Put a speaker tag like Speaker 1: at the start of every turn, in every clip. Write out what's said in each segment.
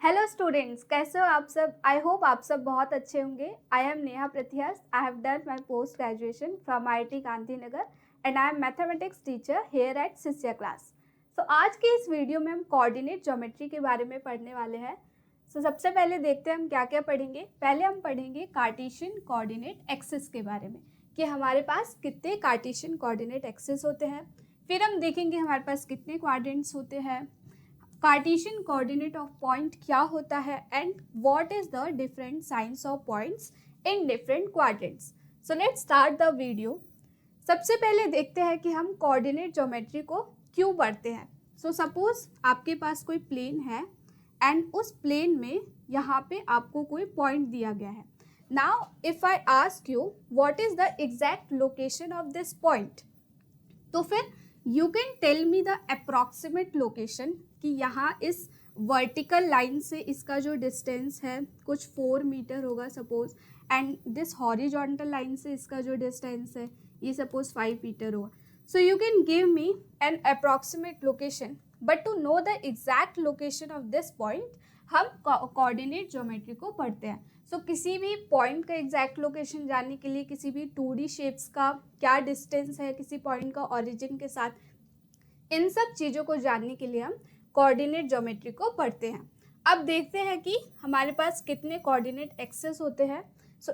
Speaker 1: Hello students, कैसे हो आप सब। आई होप आप सब बहुत अच्छे होंगे। I am Neha Pratyas. I have done my post graduation from IIT Gandhinagar and I am mathematics teacher here at Shishya class. So आज के इस वीडियो में हम कोऑर्डिनेट ज्योमेट्री के बारे में पढ़ने वाले हैं। सबसे पहले देखते हैं हम क्या क्या पढ़ेंगे। पहले हम पढ़ेंगे कार्टेशियन कोऑर्डिनेट एक्सिस के बारे में कि हमारे पास कितने कार्टेशियन कोऑर्डिनेट एक्सिस होते हैं। फिर हम देखेंगे हमारे पास कितने क्वाड्रेंट्स होते हैं, कार्टेशियन कोऑर्डिनेट ऑफ पॉइंट क्या होता है and what is the different science of points in different quadrants. So let's start the video. सबसे पहले देखते हैं कि हम कोऑर्डिनेट ज्योमेट्री को क्यों पढ़ते हैं। सपोज आपके पास कोई प्लेन है एंड उस प्लेन में यहाँ पे आपको कोई पॉइंट दिया गया है। Now if I ask you what is the exact location of this point, तो फिर you can tell me the approximate location कि यहाँ इस वर्टिकल लाइन से इसका जो डिस्टेंस है कुछ 4 मीटर होगा suppose, and this horizontal line से इसका जो डिस्टेंस है ये सपोज 5 मीटर होगा। So you can give me an approximate location, but to know the exact location of this point हम कोऑर्डिनेट ज्योमेट्री को पढ़ते हैं। किसी भी पॉइंट का एग्जैक्ट लोकेशन जानने के लिए, किसी भी 2D शेप्स का क्या डिस्टेंस है किसी पॉइंट का ओरिजिन के साथ, इन सब चीज़ों को जानने के लिए हम कोऑर्डिनेट ज्योमेट्री को पढ़ते हैं। अब देखते हैं कि हमारे पास कितने कोऑर्डिनेट एक्सेस होते हैं।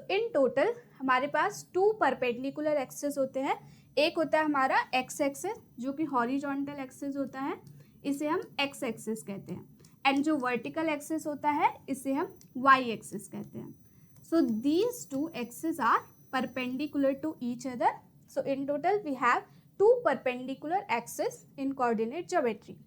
Speaker 1: इन टोटल हमारे पास 2 परपेंडिकुलर एक्सेस होते हैं। एक होता है हमारा एक्स एक्सेस जो कि हॉरिजॉन्टल एक्सेस होता है, इसे हम एक्स एक्सेस कहते हैं, एंड जो वर्टिकल एक्सेस होता है इसे हम वाई एक्सेस कहते हैं। These 2 axes are perpendicular to each other. In total we have 2 perpendicular axes in coordinate geometry.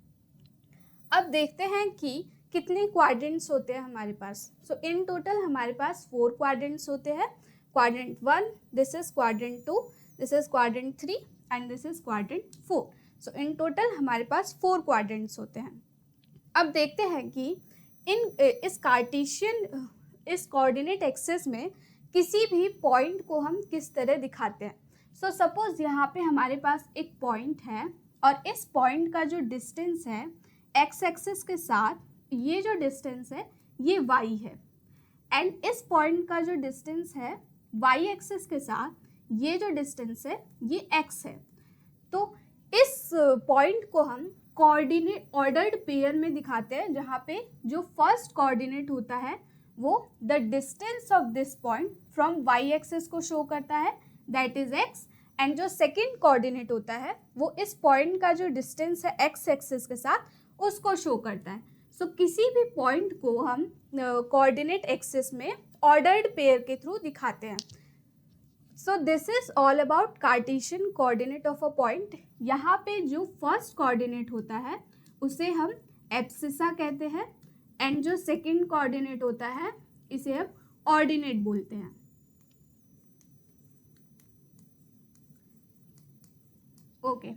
Speaker 1: अब देखते हैं कि कितने क्वाड्रेंट्स होते हैं हमारे पास। इन टोटल हमारे पास 4 क्वाड्रेंट्स होते हैं। Quadrant 1, this is quadrant 2, this is quadrant 3 and this is quadrant 4। In total हमारे पास 4 क्वाड्रेंट्स होते हैं। अब देखते हैं कि इस कोऑर्डिनेट एक्सेस में किसी भी पॉइंट को हम किस तरह दिखाते हैं। सपोज यहाँ पे हमारे पास एक पॉइंट है और इस पॉइंट का जो डिस्टेंस है एक्स एक्सिस के साथ, ये जो डिस्टेंस है ये वाई है, एंड इस पॉइंट का जो डिस्टेंस है वाई एक्सिस के साथ, ये जो डिस्टेंस है ये एक्स है। तो इस पॉइंट को हम कोऑर्डिनेट ऑर्डर्ड पेयर में दिखाते हैं, जहाँ पे जो फर्स्ट कोऑर्डिनेट होता है वो the distance of this point from Y axis को शो करता है, दैट इज एक्स, एंड जो सेकेंड कोऑर्डिनेट होता है वो इस पॉइंट का जो डिस्टेंस है एक्स एक्सिस के साथ उसको शो करता है। किसी भी पॉइंट को हम कोऑर्डिनेट एक्सिस में ऑर्डर्ड पेयर के थ्रू दिखाते हैं। This is all about Cartesian coordinate of a point. यहाँ पे जो फर्स्ट कोऑर्डिनेट होता है उसे हम एब्सिसा कहते हैं, एंड जो सेकंड कोऑर्डिनेट होता है इसे हम ऑर्डिनेट बोलते हैं। ओके,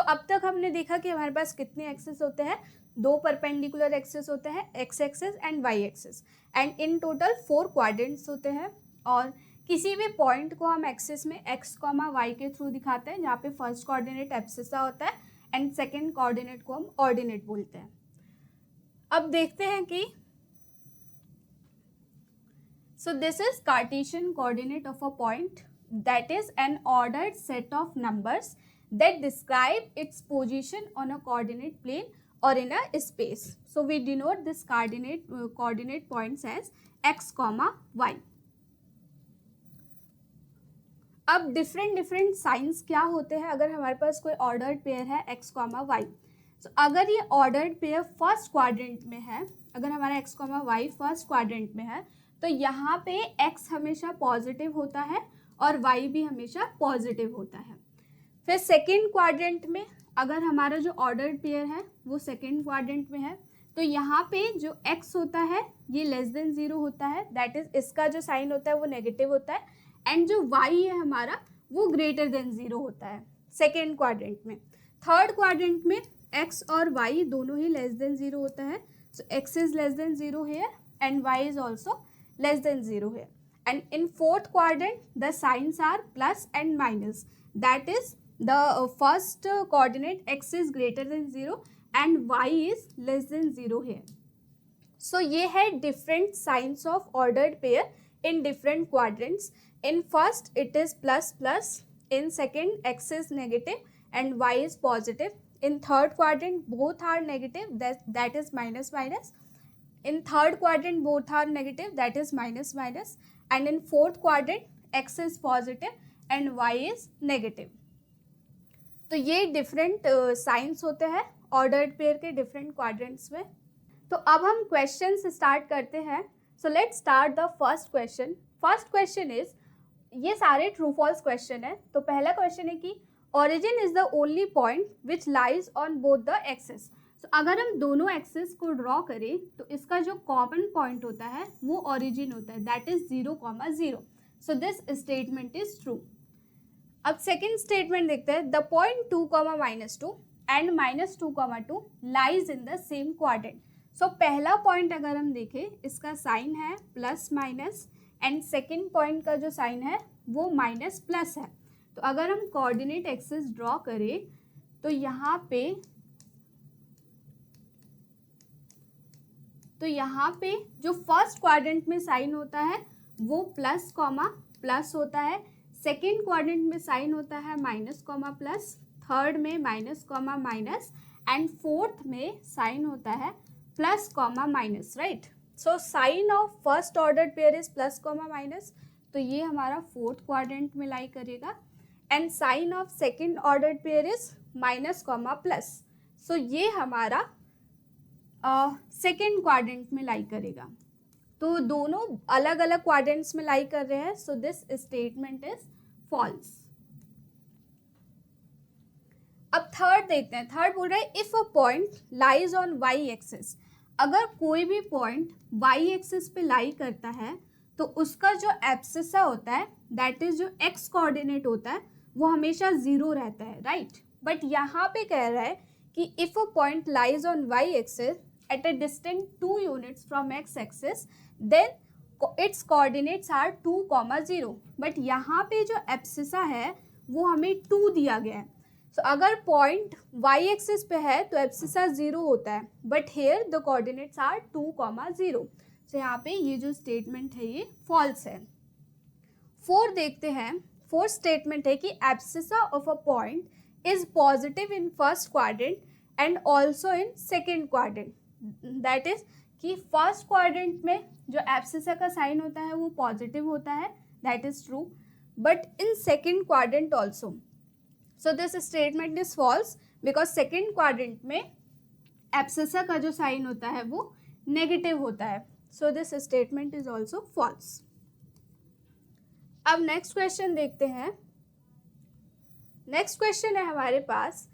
Speaker 1: अब तक हमने देखा कि हमारे पास कितने एक्सेस होते हैं। 2 परपेंडिकुलर एक्सेस होते हैं, X axes and Y axes, and in total 4 quadrants होते हैं। और किसी भी पॉइंट को हम एक्सिस में एक्स कॉमा वाई के थ्रू दिखाते हैं, जहाँ पे फर्स्ट कोऑर्डिनेट एब्सिसा होता है एंड सेकेंड कोऑर्डिनेट को हम ऑर्डिनेट बोलते हैं। अब देखते हैं कि this is Cartesian coordinate of a point, that is an ordered set of numbers that describe its position on a coordinate plane or in a space. We denote this coordinate points as x, y. अब different science क्या होते हैं अगर हमारे पास कोई ordered pair है x, y। अगर ये ऑर्डर्ड पेयर फर्स्ट क्वाड्रेंट में है, अगर हमारा x, y फर्स्ट क्वाड्रेंट में है, तो यहाँ पे x हमेशा पॉजिटिव होता है और y भी हमेशा पॉजिटिव होता है। फिर सेकेंड क्वाड्रेंट में अगर हमारा जो ऑर्डर्ड पेयर है वो सेकेंड क्वाड्रेंट में है, तो यहाँ पे जो x होता है ये लेस देन 0 होता है, दैट इज इसका जो साइन होता है वो नेगेटिव होता है, एंड जो y है हमारा वो ग्रेटर देन 0 होता है सेकेंड क्वाड्रेंट में। थर्ड क्वाड्रेंट में x और y दोनों ही लेस देन 0 होता है, x is less than 0 here and y is also less than 0 here, and in fourth quadrant the signs are plus and minus, that is the first coordinate x is greater than 0 and y is less than 0 here. सो ये है different science of ordered pair in different quadrants. In first it is plus plus, in second x is negative and y is positive. In third quadrant both are negative, that is minus minus. In third quadrant both are negative, that is minus minus. And in fourth quadrant x is positive and y is negative. तो ये different science होते हैं ordered pair के different quadrants में. तो अब हम question start करते हैं. So let's start the first question. First question is, ये सारे ट्रू फॉल्स क्वेश्चन है. तो पहला क्वेश्चन है कि origin is the only point which lies on both the axes. तो अगर हम दोनों एक्सेस को ड्रॉ करें तो इसका जो कॉमन पॉइंट होता है वो ओरिजिन होता है, that is 0,0. So this statement is true. अब सेकेंड स्टेटमेंट देखते हैं. The point 2,-2 and -2,2 lies in the same quadrant. So पहला पॉइंट अगर हम देखें, इसका साइन है plus minus and second point का जो साइन है वो माइनस प्लस है. तो अगर हम कोऑर्डिनेट एक्सिस ड्रॉ करें तो यहाँ पे जो फर्स्ट क्वाड्रेंट में साइन होता है वो प्लस कॉमा प्लस होता है, सेकेंड क्वाड्रेंट में साइन होता है माइनस कॉमा प्लस, थर्ड में minus comma minus and fourth में साइन होता है plus comma minus, right. So sign of first order pair is plus comma minus, तो ये हमारा फोर्थ क्वाड्रेंट में लाई करेगा. And sign of second order pair is minus comma plus, so ये हमारा सेकेंड क्वाड्रेंट में लाई करेगा. तो दोनों अलग अलग क्वाड्रेंट्स में लाई कर रहे हैं. So this statement is false. अब थर्ड देखते हैं. थर्ड बोल रहा है if a point lies on Y axis. अगर कोई भी पॉइंट वाई एक्सिस पे लाई करता है तो उसका जो एब्सिसा होता है, दैट इज जो एक्स कोऑर्डिनेट होता है, वो हमेशा 0 रहता है, राइट. बट यहाँ पे कह रहा है कि if a point lies on Y axis at a distance 2 units from X axis then its coordinates are 2,0. But यहाँ पे जो एब्सिसा है वो हमें 2 दिया गया है. सो अगर पॉइंट वाई एक्सिस पे है तो एब्सिसा 0 होता है, but here the coordinates are 2,0. So यहाँ पे ये जो स्टेटमेंट है ये फॉल्स है. फोर देखते हैं. फोर्थ स्टेटमेंट है कि abscissa of a point is positive in first quadrant and also in second quadrant. That is कि फर्स्ट क्वाड्रेंट में जो एब्सिसा का साइन होता है वो पॉजिटिव होता है, that is true, but in second quadrant also. So this statement is false because second quadrant में एब्सिसा का जो साइन होता है वो नेगेटिव होता है. So this statement is also false. अब नेक्स्ट क्वेश्चन देखते हैं. नेक्स्ट क्वेश्चन है हमारे पास,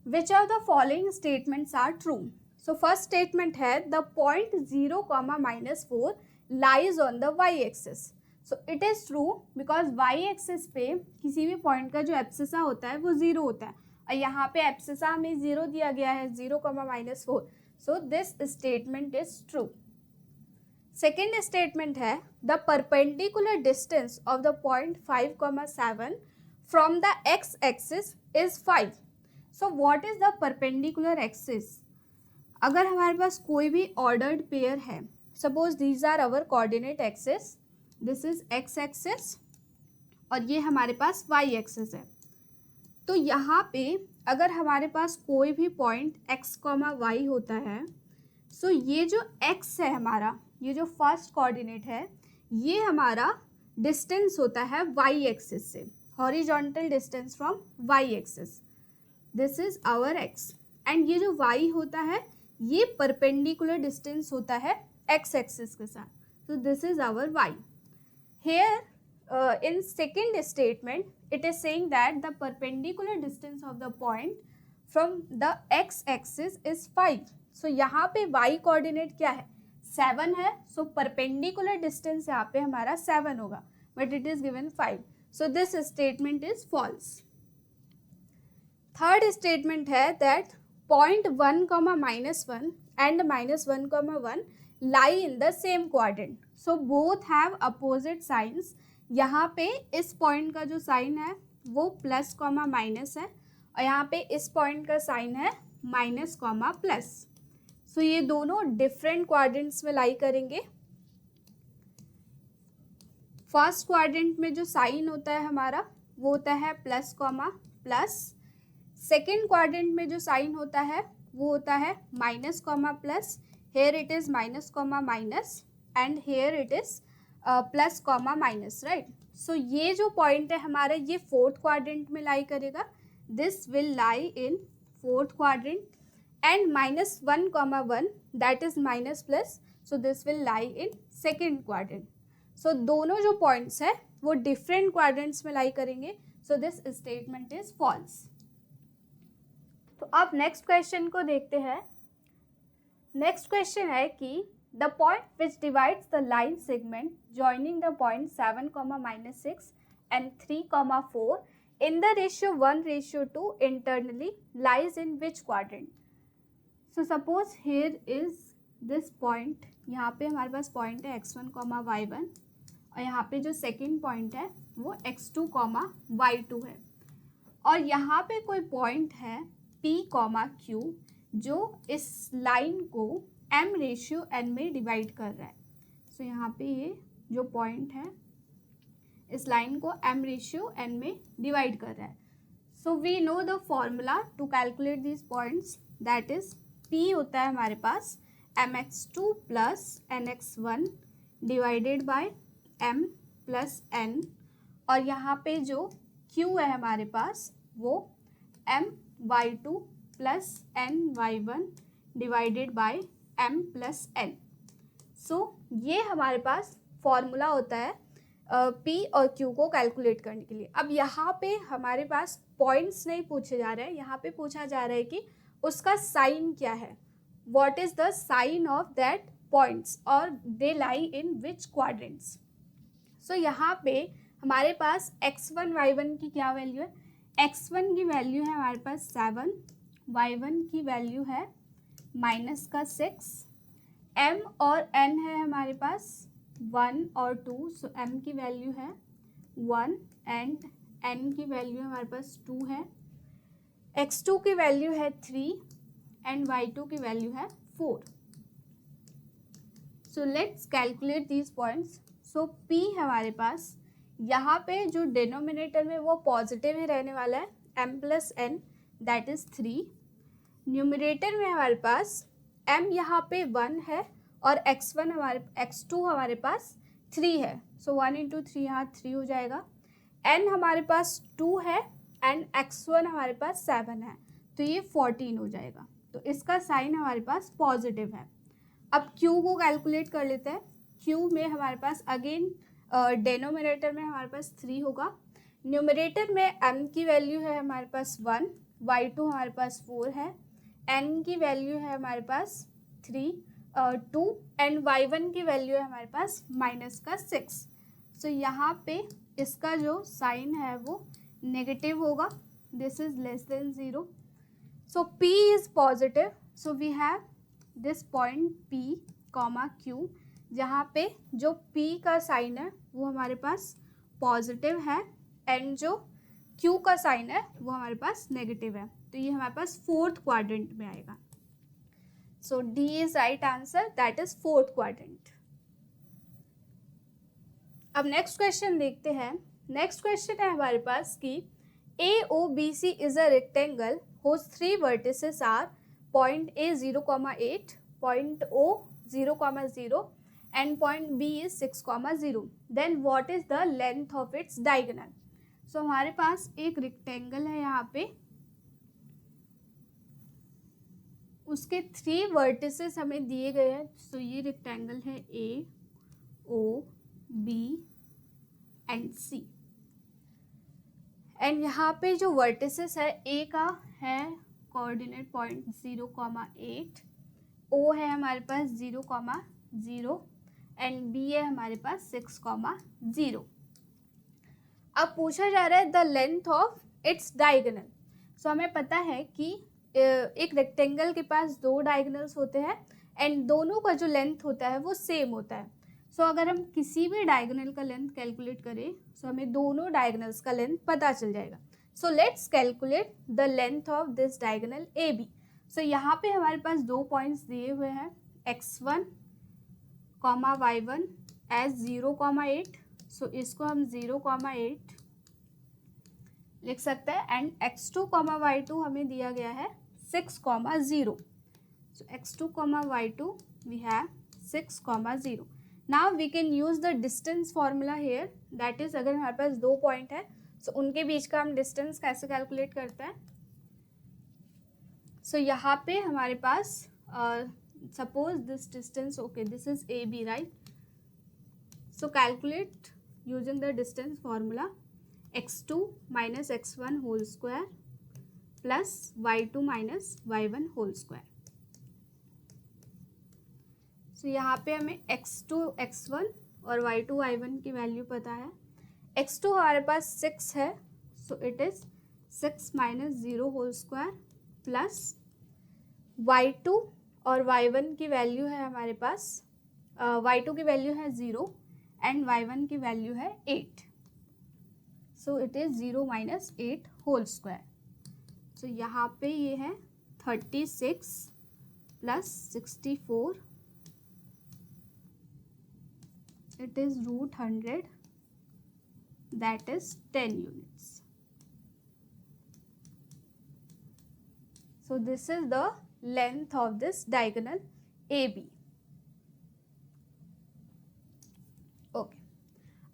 Speaker 1: which of the following statements are true? So first statement है the point 0,-4 lies on the y axis. So it is true because Y axis पे किसी भी point का जो एब्सिसा होता है वो 0 होता है, और यहाँ पे एब्सिसा हमें 0 दिया गया है, 0,-4. So this statement is true. Second statement है the perpendicular distance of the point 5,7 from the X axis is 5. So what is the perpendicular axis? अगर हमारे पास कोई भी ऑर्डर्ड पेयर है, suppose these are our coordinate axis, this is X axis और ये हमारे पास वाई एक्सिस है. तो यहाँ पे अगर हमारे पास कोई भी पॉइंट x, y होता है, सो ये जो x है हमारा, ये जो फर्स्ट कोऑर्डिनेट है, ये हमारा डिस्टेंस होता है y एक्सिस से, horizontal distance from y axis. This is our x. And ये जो y होता है ये परपेंडिकुलर डिस्टेंस होता है x एक्सिस के साथ. So this is our y. Here in second statement it is saying that the perpendicular distance of the point from the x axis is 5. So यहाँ पे y coordinate क्या है? 7 है. So perpendicular distance यहाँ पे हमारा 7 होगा, but it is given 5. So this statement is false. Third statement है that point 1,-1 and -1,1 lie in the same quadrant. So both have opposite signs. यहाँ पे इस पॉइंट का जो साइन है वो प्लस कॉमा माइनस है, और यहाँ पे इस पॉइंट का साइन है माइनस कॉमा प्लस. सो ये दोनों डिफरेंट क्वाड्रेंट्स में लाई करेंगे। फर्स्ट क्वाड्रेंट में जो साइन होता है हमारा वो होता है plus comma plus. Second quadrant में जो साइन होता है वो होता है minus comma plus. Here it is minus comma minus and here it is plus comma minus, right. So ये जो पॉइंट है हमारा ये फोर्थ क्वाड्रेंट में लाई करेगा। This will lie in fourth quadrant and minus 1 comma 1 that is minus plus, so this will lie in second quadrant. So दोनों जो points है वो डिफरेंट क्वाड्रेंट्स में लाई करेंगे। So this statement is false. तो अब next question को देखते हैं। नेक्स्ट क्वेश्चन है कि the point which divides the line segment joining the point 7, -6 and 3, 4 in the ratio 1:2 internally lies in which quadrant? So suppose here is this point, यहाँ पे हमारे पास पॉइंट है x1, y1 और यहाँ पे जो सेकेंड पॉइंट है वो x2, y2 है और यहाँ पे कोई पॉइंट है p, q जो इस लाइन को m/n में डिवाइड कर रहा है। सो यहाँ पे ये जो पॉइंट है इस लाइन को m/n में डिवाइड कर रहा है। So we know the formula to calculate this points, that is p होता है हमारे पास mx2 plus nx1 divided by m plus n और यहाँ पे जो q है हमारे पास वो my2 plus ny1 divided by m plus n। सो ये हमारे पास फॉर्मूला होता है p और q को कैलकुलेट करने के लिए। अब यहाँ पे हमारे पास पॉइंट्स नहीं पूछे जा रहे हैं, यहाँ पे पूछा जा रहा है कि उसका साइन क्या है, what is the sign of that points और they lie in which quadrants. सो यहाँ पे हमारे पास x1 y1 की क्या वैल्यू है, x1 की वैल्यू है हमारे पास 7, y1 की वैल्यू है -6, m और n है हमारे पास 1 और 2, सो m की वैल्यू है 1 एंड n की वैल्यू हमारे पास 2 है, x2 की वैल्यू है 3 एंड y2 की वैल्यू है 4। So let's calculate these points. So p हमारे पास यहाँ पे जो डिनोमिनेटर में वो पॉजिटिव ही रहने वाला है m plus n that is 3। Numerator में हमारे पास m यहाँ पे 1 है और x2 हमारे पास 3 है, सो 1 × 3 यहाँ 3 हो जाएगा। n हमारे पास 2 है एंड x1 हमारे पास 7 है, तो ये 14 हो जाएगा। तो इसका साइन हमारे पास पॉजिटिव है। अब q को कैलकुलेट कर लेते हैं। q में हमारे पास अगेन डेनोमिनेटर में हमारे पास 3 होगा, न्यूमरेटर में m की वैल्यू है हमारे पास 1, y2 हमारे पास 4 है, n की वैल्यू है हमारे पास 3, 2 एंड y1 की वैल्यू है हमारे पास -6। सो यहाँ पे इसका जो साइन है वो नेगेटिव होगा, this is less than 0। So p is positive, so we have this point p, q जहाँ पे जो p का साइन है वो हमारे पास पॉजिटिव है एंड जो q का साइन है वो हमारे पास नेगेटिव है, तो ये हमारे पास फोर्थ क्वाड्रेंट में आएगा। सो D is right answer, that is fourth quadrant. अब नेक्स्ट क्वेश्चन देखते हैं। नेक्स्ट क्वेश्चन है हमारे पास कि AOBC is a rectangle whose 3 vertices are point A 0,8, point O 0,0 and point B is 6,0. Then what is the length of its diagonal? So हमारे पास एक rectangle है यहाँ पे, उसके 3 वर्टिसेस हमें दिए गए हैं। सो ये रेक्टेंगल है A, O, B and C and यहाँ पे जो वर्टिसेस है A का है कोऑर्डिनेट पॉइंट 0,8, O है हमारे पास 0,0 एंड B है हमारे पास 6,0। अब पूछा जा रहा है the length of its diagonal. So हमें पता है कि एक रेक्टेंगल के पास 2 डायगोनल्स होते हैं एंड दोनों का जो लेंथ होता है वो सेम होता है। सो अगर हम किसी भी डायगोनल का लेंथ कैलकुलेट करें सो हमें दोनों डायगोनल्स का लेंथ पता चल जाएगा। So let's calculate the length of this diagonal AB। सो यहाँ पे हमारे पास 2 पॉइंट्स दिए हुए हैं, x1 कॉमा y1 एज 0,8. सो इसको हम 0,8 लिख सकते हैं. एंड x2 कॉमा y2 हमें दिया गया है 6,0. So x2 comma y2 we have 6,0. Now we can use the distance formula here. That is, अगर हमारे पास 2 पॉइंट है सो उनके बीच का हम डिस्टेंस कैसे कैलकुलेट करते हैं. सो यहाँ पे हमारे पास suppose this distance, okay, this is A B, right. So calculate using the distance formula. x2 minus x1 whole square plus y2 minus y1 whole square. So यहाँ पे हमें x2 x1 और y2 y1 की value पता है. x2 हमारे पास 6 है, so it is 6 minus 0 whole square plus y2 और y1 की वैल्यू है हमारे पास, y2 की वैल्यू है 0 एंड y1 की वैल्यू है 8. So it is 0 minus 8 whole square. So यहाँ पे ये है 36 plus 64, it is root 100, that is 10 units. So this is the length of this diagonal AB. Okay.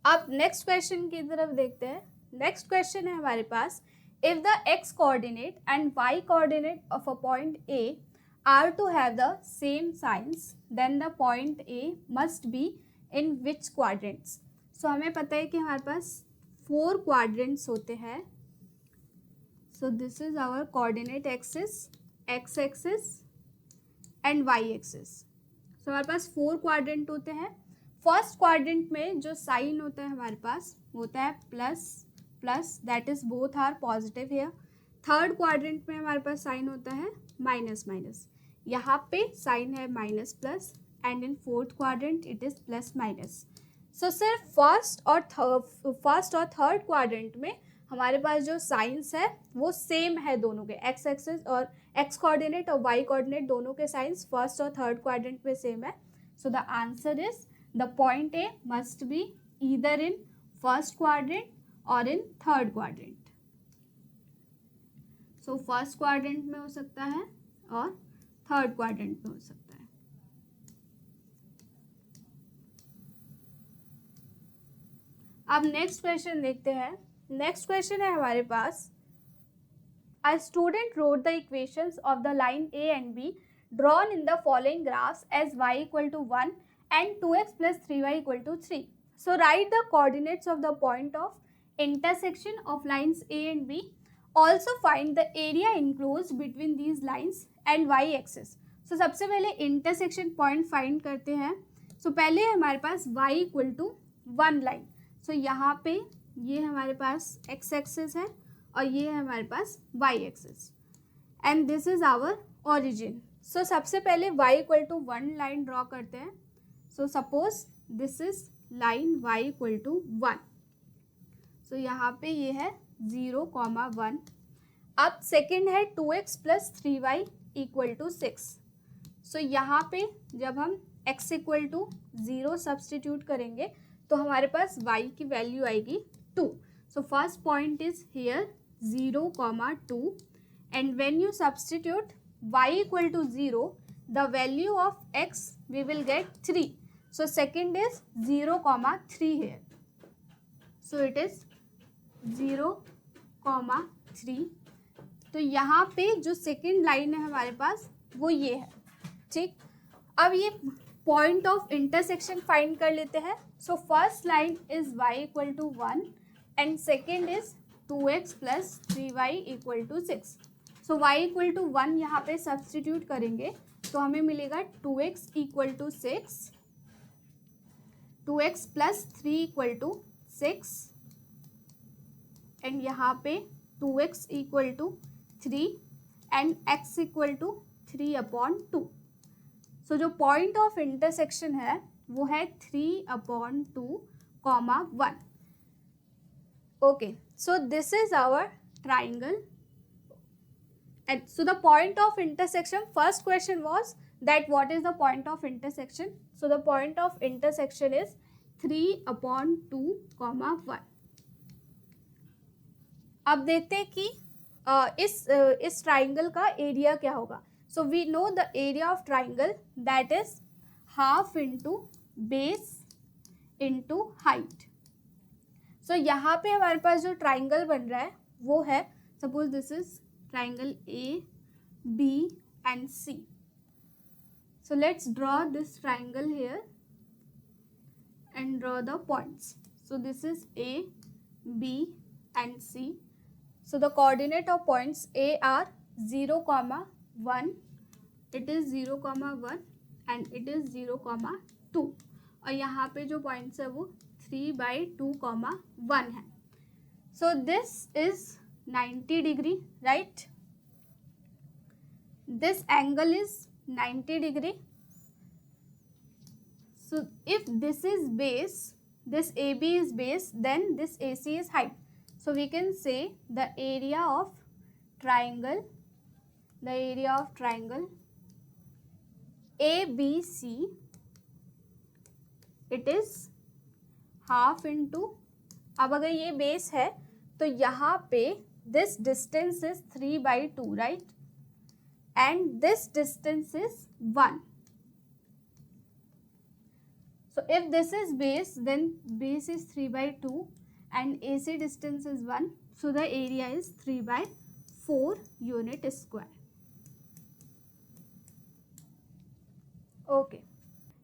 Speaker 1: अब next question की तरफ देखते हैं. Next question है हमारे पास, if the x coordinate and y coordinate of a point A are to have the same signs, then the point A must be in which quadrants. So हमें पता है कि हमारे पास 4 quadrants होते हैं. So this is our coordinate axis, x axis and y axis. So हमारे पास 4 quadrant होते हैं. फर्स्ट क्वाड्रेंट में जो साइन होता है हमारे पास होता है plus plus, that is both are positive here. Third quadrant में हमारे पास साइन होता है माइनस माइनस. यहाँ पे साइन है minus plus, and in fourth quadrant it is plus minus. So सिर्फ फर्स्ट और थर्ड क्वाड्रेंट में हमारे पास जो साइंस है वो सेम है दोनों के. एक्स एक्सिस और एक्स कोऑर्डिनेट और वाई कोऑर्डिनेट दोनों के साइंस फर्स्ट और थर्ड क्वाड्रेंट में सेम है. So the answer is the point A must be either in first quadrant और in third quadrant. So first quadrant में हो सकता है और थर्ड क्वाड्रेंट में हो सकता है. अब नेक्स्ट क्वेश्चन देखते हैं. नेक्स्ट क्वेश्चन है हमारे पास, A student wrote the equations of the line A and B drawn in the following graphs as y equal to 1 and 2x plus 3y equal to 3. So write the coordinates of the point of intersection of lines A and B. Also find the area enclosed between these lines and y axis. So सबसे पहले intersection point find करते हैं. So पहले हमारे पास y equal to 1 line. So यहाँ पे ये हमारे पास x axis है और ये है हमारे पास y axis and this is our origin. So सबसे पहले y equal to 1 line draw करते हैं. So suppose this is line y equal to 1. So यहाँ पे ये है 0,1. अब सेकेंड है 2x plus 3y equal to 6. सो यहाँ पे जब हम x इक्वल टू 0 सब्सटीट्यूट करेंगे तो हमारे पास y की वैल्यू आएगी 2. So first point is here 0,2, and when you substitute y equal to 0, the value of x we will get 3. So second is 0,3 here. So it is 0,3. तो यहाँ पे जो सेकेंड लाइन है हमारे पास वो ये है. ठीक, अब ये पॉइंट ऑफ इंटरसेक्शन फाइंड कर लेते हैं. So first line is y equal to 1 and second is 2x plus 3y equal to 6. So y equal to 1 यहाँ पे सब्सटीट्यूट करेंगे तो हमें मिलेगा 2x equal to 6, 2x plus 3 equal to 6 and यहाँ पे 2x equal to 3 and x equal to 3/2. So जो point of intersection है वो है 3/2, 1. Okay, so this is our triangle And so the point of intersection, first question was that what is the point of intersection. So the point of intersection is 3/2, 1. अब देखते हैं कि इस triangle का area क्या होगा. So we know the area of triangle that is half into base into height. So यहाँ पे हमारे पास जो ट्राइंगल बन रहा है वो है, suppose this is triangle A, B and C. So let's draw this triangle here and draw the points. So this is A, B and C. So the coordinate of points A are 0, 1. It is 0, 1 and it is 0, 2. और यहाँ पे जो points है वो 3/2, 1 है. So this is 90 degree, right? This angle is 90 degree. So if this is base, this AB is base, then this AC is height. So we can say the area of triangle ABC, it is half into, अब अगर ये base है तो यहाँ पे this distance is 3/2, right? And this distance is 1. So if this is base, then base is 3/2 and AC distance is 1. So the area is 3/4 unit square. Okay.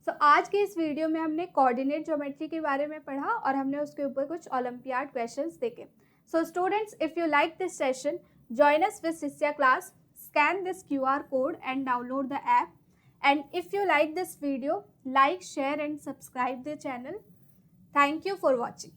Speaker 1: So आज के इस वीडियो में हमने कोऑर्डिनेट ज्योमेट्री के बारे में पढ़ा और हमने उसके ऊपर कुछ ओलंपियाड क्वेश्चंस देखे. So students, if you like this session, join us with Sisya class, scan this QR code and download the app. And if you like this video, like, share and subscribe the channel. Thank you for watching.